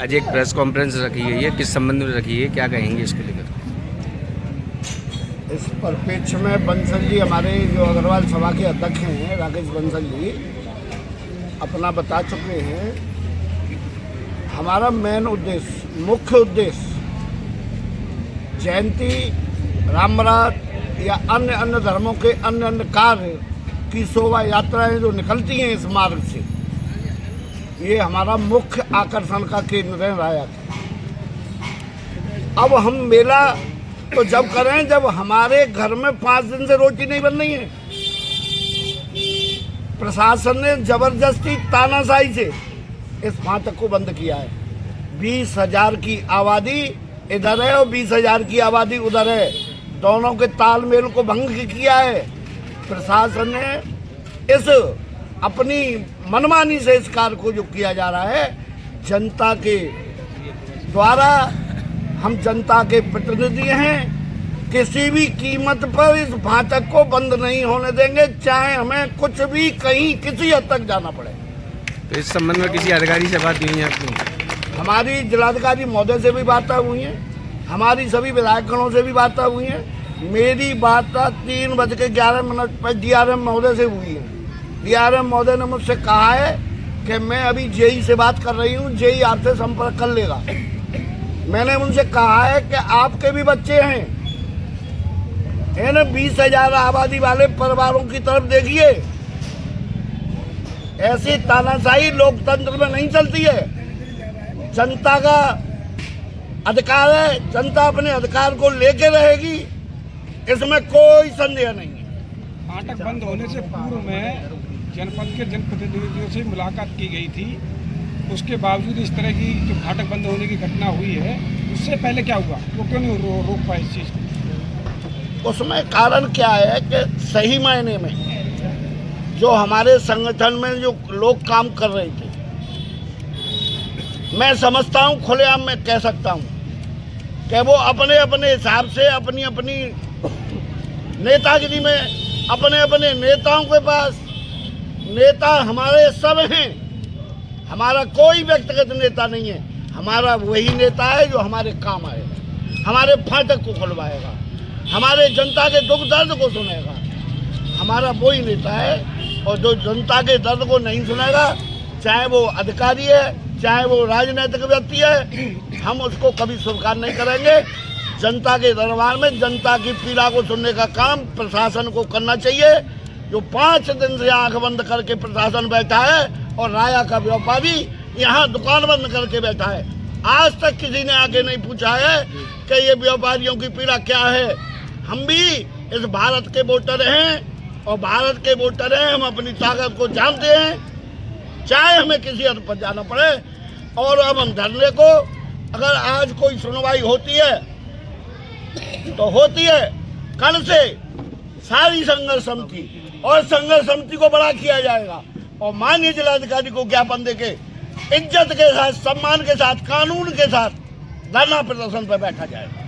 आज एक press conference रखी गई है, किस संबंध में रखी है, क्या कहेंगे इसको लेकर? इस परिप्रेक्ष्य में बंसल जी, हमारे जो अग्रवाल सभा के अध्यक्ष हैं राकेश बंसल जी, अपना बता चुके हैं। हमारा मेन उद्देश्य, मुख्य उद्देश्य जयंती, रामरात या अन्य धर्मों के अन्य कार्य की शोभा यात्राएं जो निकलती हैं इस मार्ग से, ये हमारा मुख्य आकर्षण का केंद्र है राया। अब हम मेला तो जब करें जब हमारे घर में 5 दिन से रोटी नहीं बन रही है। प्रशासन ने जबरदस्ती तानाशाही से इस फाटक को बंद किया है। 20,000 की आबादी इधर है और 20,000 की आबादी उधर है, दोनों के तालमेल को भंग किया है। प्रशासन ने इस अपनी मनमानी से इस कार्य को जो किया जा रहा है, जनता के द्वारा, हम जनता के प्रतिनिधि हैं, किसी भी कीमत पर इस फाटक को बंद नहीं होने देंगे, चाहे हमें कुछ भी कहीं किसी हद तक जाना पड़े। तो इस संबंध में किसी अधिकारी से बात हुई है आपकी? हमारी जिलाधिकारी महोदय से भी बातें हुई हैं, हमारी सभी विधायकगणों से भी बातें हुई हैं। मेरी बात 3:11 पर DRM महोदय से हुई है। DRM महोदय ने मुझसे कहा है कि मैं अभी जेई से बात कर रही हूँ, जेई आपसे संपर्क कर लेगा। मैंने उनसे कहा है कि आपके भी बच्चे हैं, इन 20,000 आबादी वाले परिवारों की तरफ देखिए। ऐसी तानाशाही लोकतंत्र में नहीं चलती है। जनता का अधिकार है, जनता अपने अधिकार को लेके रहेगी, इसमें कोई संदेह नहीं है। फाटक बंद होने से पूर्व में जनपद के जनप्रतिनिधियों से मुलाकात की गई थी, उसके बावजूद इस तरह की जो फाटक बंद होने की घटना हुई है, उससे पहले क्या हुआ, वो क्यों नहीं रोक पाए इस चीज़ को? उसमें कारण क्या है कि सही मायने में जो हमारे संगठन में जो लोग काम कर रहे थे, मैं समझता हूँ, खुलेआम मैं कह सकता हूँ कि वो अपने अपने हिसाब से अपनी अपनी नेतागिरी में, अपने नेताओं के पास, नेता हमारे सब हैं, हमारा कोई व्यक्तिगत नेता नहीं है। हमारा वही नेता है जो हमारे काम आएगा, हमारे फाटक को खुलवाएगा, हमारे जनता के दुख दर्द को सुनेगा। हमारा वही नेता है, और जो जनता के दर्द को नहीं सुनेगा, चाहे वो अधिकारी है, चाहे वो राजनीतिक व्यक्ति है, हम उसको कभी स्वीकार नहीं करेंगे। जनता के दरबार में जनता की पीड़ा को सुनने का काम प्रशासन को करना चाहिए। जो 5 दिन से आंख बंद करके प्रशासन बैठा है और राया का व्यापारी यहाँ दुकान बंद करके बैठा है, आज तक किसी ने आके नहीं पूछा है कि ये व्यापारियों की पीड़ा क्या है। हम भी इस भारत के वोटर हैं और भारत के वोटर हैं, हम अपनी ताकत को जानते हैं, चाहे हमें किसी हद पर जाना पड़े। और अब हम धरने को, अगर आज कोई सुनवाई होती है तो होती है, कल से सारी संघर्ष समिति और संघर्ष समिति को बड़ा किया जाएगा और माननीय जिलाधिकारी को ज्ञापन देके इज्जत के साथ, सम्मान के साथ, कानून के साथ धरना प्रदर्शन पर बैठा जाएगा।